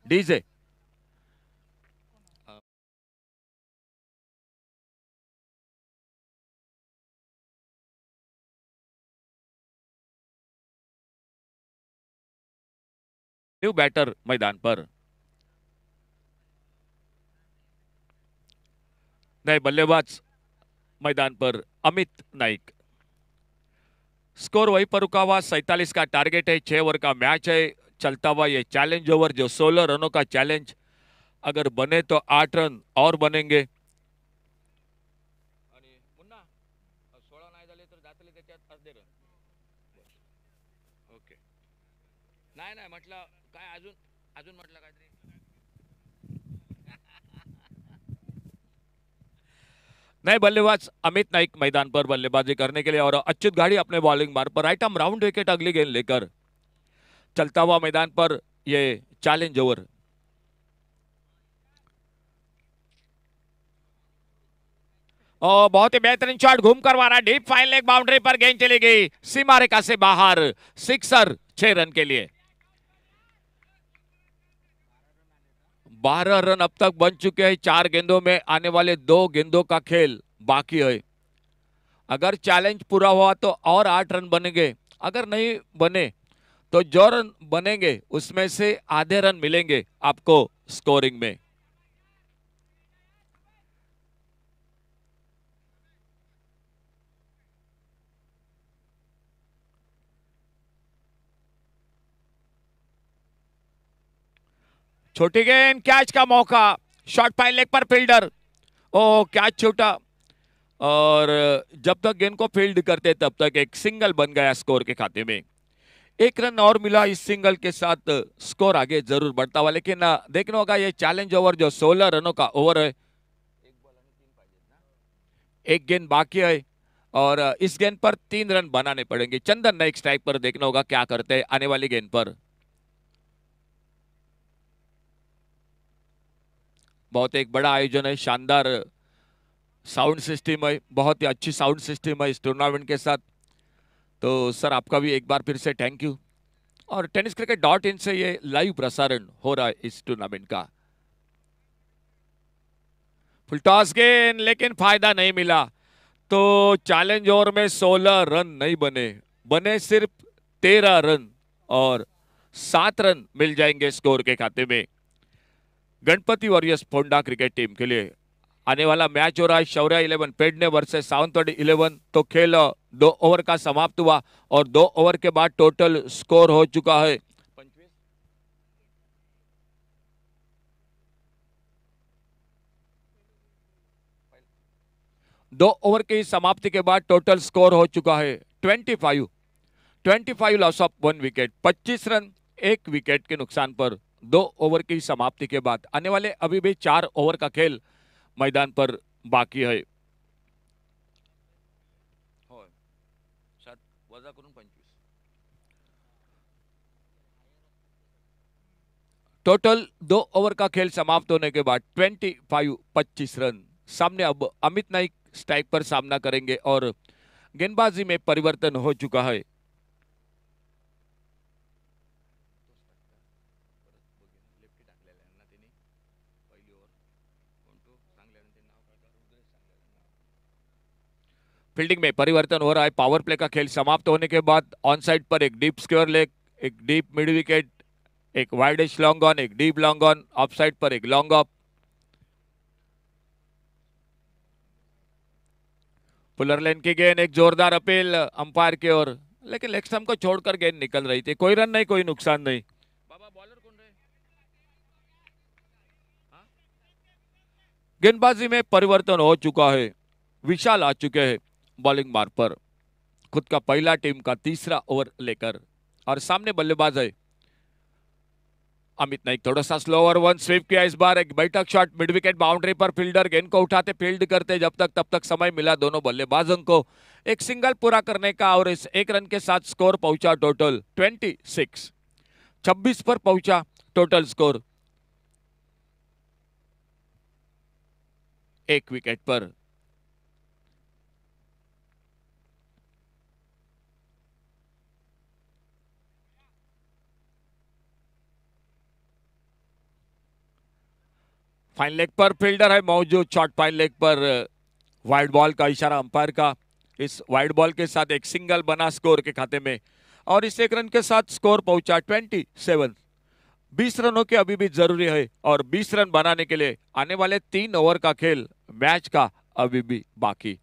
डीजे न्यू बैटर मैदान पर, नए बल्लेबाज मैदान पर अमित नाइक। स्कोर वहीं पर रुका हुआ, 47 का टारगेट है, 6 ओवर का मैच है चलता हुआ। ये चैलेंज ओवर जो 16 रनों का चैलेंज, अगर बने तो 8 रन और बनेंगे। ओके, नाही म्हटलं काय अजून अजून म्हटलं काहीतरी। नए बल्लेबाज अमित नाइक मैदान पर बल्लेबाजी करने के लिए, और अच्युत गाड़ी अपने बॉलिंग मार्ग पर। राइट आर्म राउंड विकेट अगली गेंद लेकर चलता हुआ मैदान पर ये चैलेंज ओवर। और बहुत ही बेहतरीन शॉट घूमकर मारा, डीप फाइन लेग बाउंड्री पर गेंद चली गई सीमा रेखा से बाहर, सिक्सर 6 रन के लिए। 12 रन अब तक बन चुके हैं 4 गेंदों में, आने वाले 2 गेंदों का खेल बाकी है। अगर चैलेंज पूरा हुआ तो और 8 रन बनेंगे, अगर नहीं बने तो जो रन बनेंगे उसमें से आधे रन मिलेंगे आपको स्कोरिंग में। छोटी गेंद, कैच का मौका, शॉर्ट फाइन लेग पर फील्डर, ओ कैच छूटा, और जब तक गेंद को फील्ड करते तब तक एक सिंगल बन गया स्कोर के खाते में। 1 रन और मिला, इस सिंगल के साथ स्कोर आगे जरूर बढ़ता हुआ। लेकिन देखना होगा ये चैलेंज ओवर जो 16 रनों का ओवर है, एक गेंद बाकी है, और इस गेंद पर 3 रन बनाने पड़ेंगे। चंदन नेक्स्ट स्ट्राइक पर, देखना होगा क्या करते हैं आने वाली गेंद पर। बहुत एक बड़ा आयोजन है, शानदार साउंड सिस्टम है, बहुत ही अच्छी साउंड सिस्टम है इस टूर्नामेंट के साथ। तो सर आपका भी एक बार फिर से थैंक यू। और tenniscricket.in से ये लाइव प्रसारण हो रहा है इस टूर्नामेंट का। फुल टॉस गेंद, लेकिन फायदा नहीं मिला। तो चैलेंज ओवर में 16 रन नहीं बने, बने सिर्फ 13 रन, और 7 रन मिल जाएंगे स्कोर के खाते में Ganapati warriors Ponda cricket team के लिए। आने वाला मैच हो रहा है शौर्य 11 पेडने वर्सेस सावंतवाड़ी 11। तो खेल 2 ओवर का समाप्त हुआ, और 2 ओवर के बाद टोटल स्कोर हो चुका है 2 ओवर की समाप्ति के बाद टोटल स्कोर हो चुका है 25 loss of 1 wicket, 25 run 1 wicket के नुकसान पर 2 ओवर की समाप्ति के बाद। आने वाले अभी भी 4 ओवर का खेल मैदान पर बाकी है। टोटल 2 ओवर का खेल समाप्त होने के बाद 25 रन। सामने अब अमित नाइक स्ट्राइक पर सामना करेंगे, और गेंदबाजी में परिवर्तन हो चुका है। फील्डिंग में परिवर्तन हो रहा है। पावर प्ले का खेल समाप्त होने के बाद ऑन साइड पर एक डीप स्क्वायर लेग, एक डीप मिड विकेट, एक वाइडिश लॉन्ग ऑन, एक deep long on, off side पर एक लॉन्ग ऑफ। पुलर लेन की गेंद, एक जोरदार अपील अंपायर की ओर, लेकिन लेग स्टंप को छोड़कर गेंद निकल रही थी। कोई रन नहीं, कोई नुकसान नहीं। बाबा बॉलर कौन रहे? गेंदबाजी में परिवर्तन हो चुका है, विशाल आ चुके हैं बॉलिंग मार्ग पर, खुद का पहला टीम का तीसरा ओवर लेकर, और सामने बल्लेबाज है अमित नाइक। थोड़ा सा स्लोअर वन स्वीप किया इस बार, एक बैठक शॉट मिड विकेट बाउंड्री पर, फील्डर गेंद को उठाते फील्ड करते जब तक तब तक समय मिला दोनों बल्लेबाजों को एक सिंगल पूरा करने का, और इस 1 रन के साथ स्कोर पहुंचा टोटल 26 पर पहुंचा टोटल स्कोर। एक विकेट पर। फाइन लेग पर फील्डर है मौजूद, शॉर्ट फाइन लेग पर वाइड बॉल का इशारा अंपायर का। इस वाइड बॉल के साथ एक सिंगल बना स्कोर के खाते में और इस एक रन के साथ स्कोर पहुंचा 27। 20 रनों की अभी भी जरूरी है और 20 रन बनाने के लिए आने वाले 3 ओवर का खेल मैच का अभी भी बाकी।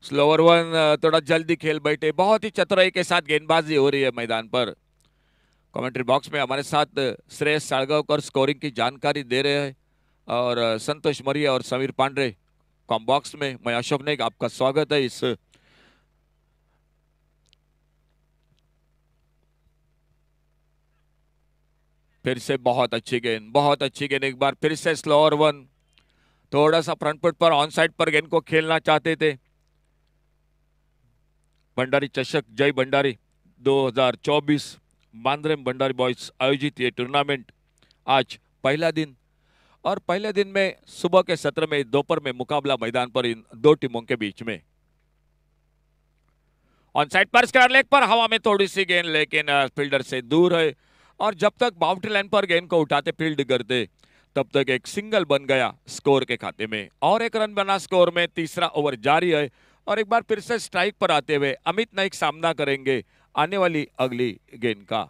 स्लोअर वन थोड़ा जल्दी खेल बैठे, बहुत ही चतुराई के साथ गेंदबाजी हो रही है मैदान पर। कमेंट्री बॉक्स में हमारे साथ श्रेयस साळगावकर स्कोरिंग की जानकारी दे रहे हैं और संतोष मरिया और समीर पांडे कॉम बॉक्स में। मैं अशोक नाइक, आपका स्वागत है। इस फिर से बहुत अच्छी गेंद, बहुत अच्छी गेंद, एक बार फिर से स्लोअर वन। थोड़ा सा फ्रंट फुट पर ऑन साइड पर गेंद को खेलना चाहते थे। भंडारी चषक जय भंडारी 2024 मांद्रेम भंडारी बॉयज आयोजित ये टूर्नामेंट आज पहला दिन और पहले दिन में सुबह के सत्र में दोपहर में मुकाबला मैदान पर इन दो टीमों के बीच में। ऑन साइड पर स्क्वायर लेग पर हवा में थोड़ी सी गेंद, लेकिन फील्डर से दूर है और जब तक बाउंड्री लाइन पर गेंद को उठाते फील्ड करते तब तक एक सिंगल बन गया स्कोर के खाते में और एक रन बना स्कोर में। तीसरा ओवर जारी है और एक बार फिर से स्ट्राइक पर आते हुए अमित नाइक सामना करेंगे आने वाली अगली गेंद का।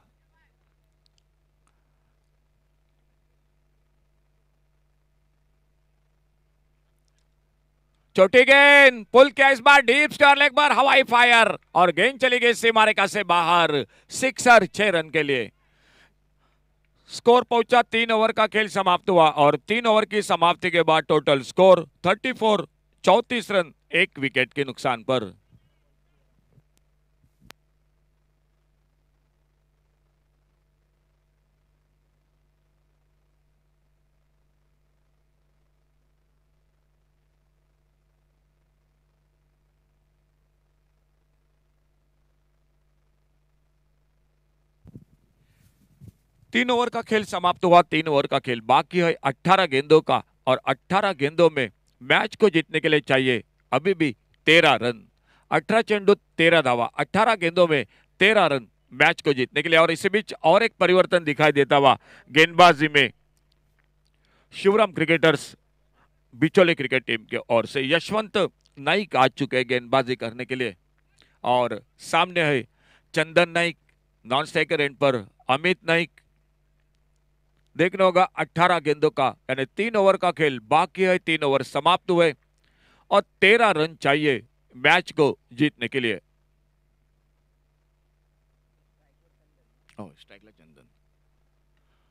छोटी गेंद पुल किया, इस बार डीप स्क्वायर लेग पर हवाई फायर और गेंद चली गई सीमा रेखा से बाहर। सिक्सर 6 रन के लिए। स्कोर पहुंचा, 3 ओवर का खेल समाप्त हुआ और 3 ओवर की समाप्ति के बाद टोटल स्कोर 34, 34 रन 1 विकेट के नुकसान पर। तीन ओवर का खेल समाप्त हुआ, 3 ओवर का खेल बाकी है 18 गेंदों का और 18 गेंदों में मैच को जीतने के लिए चाहिए अभी भी 13 रन। 18 चेंडू 13 धावा, 18 गेंदों में 13 रन मैच को जीतने के लिए। और इसी बीच और एक परिवर्तन दिखाई देता हुआ गेंदबाजी में Shivram cricketers Bicholim cricket team के ओर से यशवंत नाइक आ चुके हैं गेंदबाजी करने के लिए और सामने है Chandan Naik, non striker end पर अमित नाइक। देखना होगा 18 गेंदों का यानी 3 ओवर का खेल बाकी है, 3 ओवर समाप्त हुए और 13 रन चाहिए मैच को जीतने के लिए। Chandan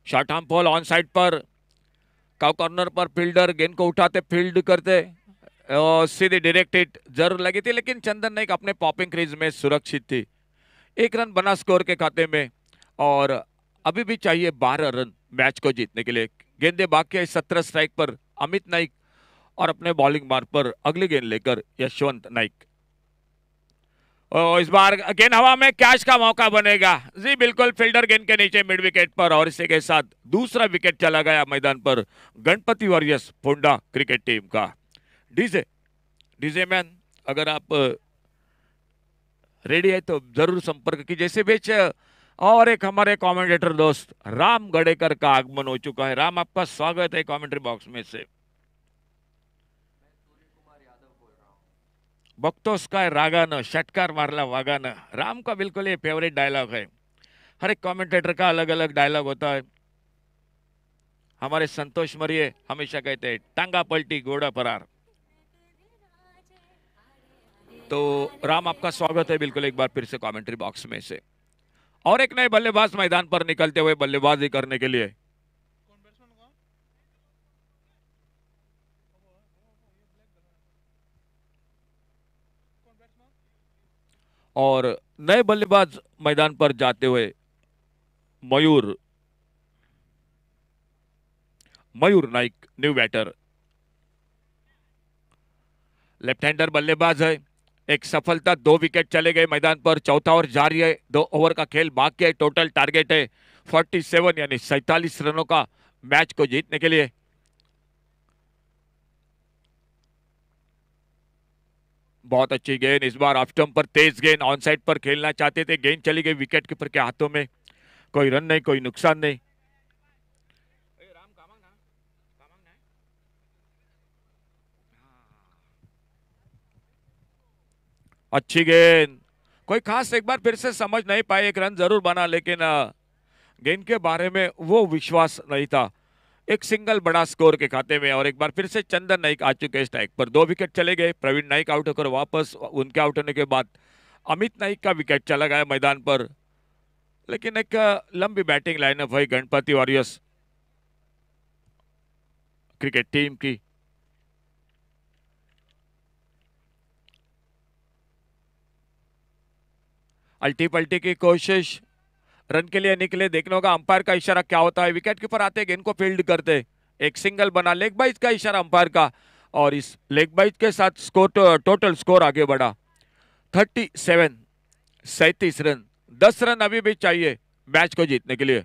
short arm ball on side पर काउ कॉर्नर पर फील्डर गेंद को उठाते फील्ड करते और सीधे डायरेक्ट हिट जरूर लगी थी, लेकिन चंदन नाइक अपने पॉपिंग क्रीज में सुरक्षित थी। 1 रन बना स्कोर के खाते में और अभी भी चाहिए 12 रन मैच को जीतने के लिए। गेंदे बाकी है 17 स्ट्राइक पर अमित नाइक और अपने बॉलिंग मार्ग पर अगली गेंद लेकर यशवंत नाइक। इस बार गेंद हवा में कैच का मौका बनेगा। जी बिल्कुल, फील्डर गेंद के नीचे मिड विकेट पर और इसी के साथ दूसरा विकेट चला गया मैदान पर Ganapati warriors Ponda cricket team का। डीजे मैन, अगर आप रेडी है तो जरूर संपर्क कीजिए। जैसे बीच और एक हमारे कमेंटेटर दोस्त राम गडेकर का आगमन हो चुका है। राम, आपका स्वागत है कमेंट्री बॉक्स में से। बघतोस काय रागानं षटकार मारला वागानं, राम का बिल्कुल ये फेवरेट डायलॉग है। हर एक कमेंटेटर का अलग अलग डायलॉग होता है। हमारे संतोष मरिये हमेशा कहते हैं टांगा पलटी घोड़ा फरार। तो राम, आपका स्वागत है बिल्कुल एक बार फिर से कमेंट्री बॉक्स में से। और एक नए बल्लेबाज मैदान पर निकलते हुए बल्लेबाजी करने के लिए। और नए बल्लेबाज मैदान पर जाते हुए Mayur Naik, new batter, left hander बल्लेबाज है। एक सफलता, 2 विकेट चले गए मैदान पर। चौथा ओवर जारी है, 2 ओवर का खेल बाकी है। टोटल टारगेट है 47 यानी 47 रनों का मैच को जीतने के लिए। बहुत अच्छी गेंद, इस बार ऑफ स्टंप पर तेज गेंद, ऑन साइड पर खेलना चाहते थे, गेंद चली गई विकेट कीपर के हाथों में। कोई रन नहीं, कोई नुकसान नहीं। अच्छी गेंद, कोई खास एक बार फिर से समझ नहीं पाए, एक रन जरूर बना लेकिन गेंद के बारे में वो विश्वास नहीं था। एक सिंगल बड़ा स्कोर के खाते में और एक बार फिर से चंदन नाइक आ चुके स्ट्राइक पर। 2 विकेट चले गए, प्रवीण नाइक आउट होकर वापस, उनके आउट होने के बाद अमित नाइक का विकेट चला गया मैदान पर। लेकिन एक लंबी बैटिंग लाइनअप है गणपति वॉरियर्स क्रिकेट टीम की। अल्टी पल्टी की कोशिश, रन के लिए निकले, देखने होगा अंपायर का इशारा क्या होता है। विकेट कीपर आते गेंद को फील्ड करते, एक सिंगल बना, लेग बाइज का इशारा अंपायर का, और इस लेग बाइज के साथ स्कोर टोटल स्कोर आगे बढ़ा 37 रन। 10 रन अभी भी चाहिए मैच को जीतने के लिए।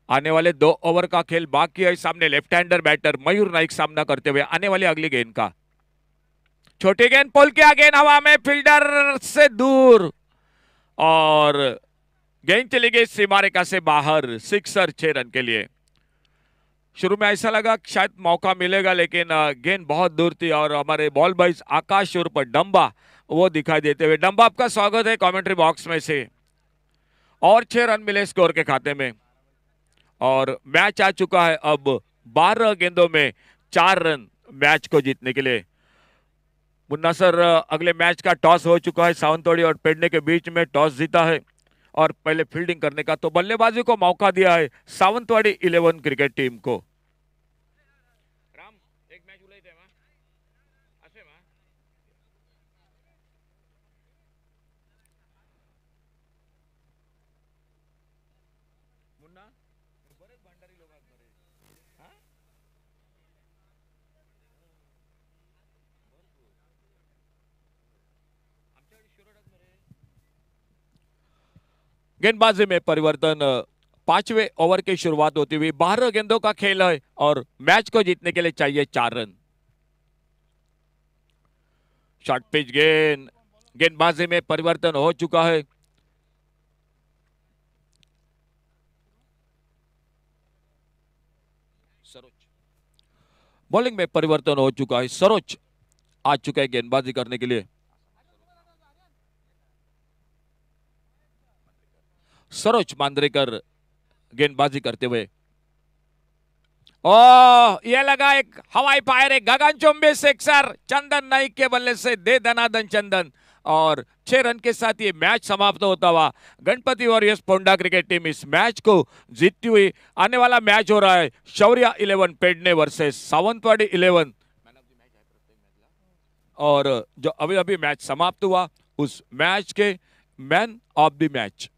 आने वाले 2 ओवर का खेल बाकी है। सामने left hander batter Mayur Naik सामना करते हुए, आने वाली अगली गेंद का छोटी गेंद, पोल किया, गेंद हवा में, फील्डर से दूर और गेंद चली गई सीमा रेखा से बाहर। सिक्सर 6 रन के लिए। शुरू में ऐसा लगा शायद मौका मिलेगा, लेकिन गेंद बहुत दूर थी और हमारे बॉल बॉयज आकाश और पर डंबा वो दिखाई देते हुए। डंबा, आपका स्वागत है कमेंट्री बॉक्स में से। और 6 रन मिले स्कोर के खाते में और मैच आ चुका है अब 12 गेंदों में 4 रन मैच को जीतने के लिए। मुन्ना सर, अगले मैच का टॉस हो चुका है, सावंतवाड़ी और पेडने के बीच में टॉस जीता है और पहले फील्डिंग करने का तो बल्लेबाजी को मौका दिया है सावंतवाड़ी 11 क्रिकेट टीम को। राम, एक मैच उलयते मा असे मा मुन्ना बरेच भंडारी लोक आहेत बरे। हां, गेंदबाजी में परिवर्तन, 5वें ओवर की शुरुआत होती हुई। 12 गेंदों का खेल है और मैच को जीतने के लिए चाहिए 4 रन। शॉर्ट पिच गेंद, गेंदबाजी में परिवर्तन हो चुका है। सरोज, बॉलिंग में परिवर्तन हो चुका है। सरोज आ चुका है गेंदबाजी करने के लिए। सरोज मांद्रेकर गेंदबाजी करते हुए। ये लगा एक हवाई फायर, एक गगनचुंबी सिक्सर चंदन नाइक के बल्ले से, दे दनादन चंदन, और 6 रन के साथ ये मैच समाप्त होता हुआ। Ganapati warriors Ponda cricket team इस मैच को जीतती हुई। आने वाला मैच हो रहा है शौर्य 11 पेडने वर्सेस सावंतवाड़ी 11, और जो अभी अभी मैच समाप्त हुआ उस मैच के मैन ऑफ द मैच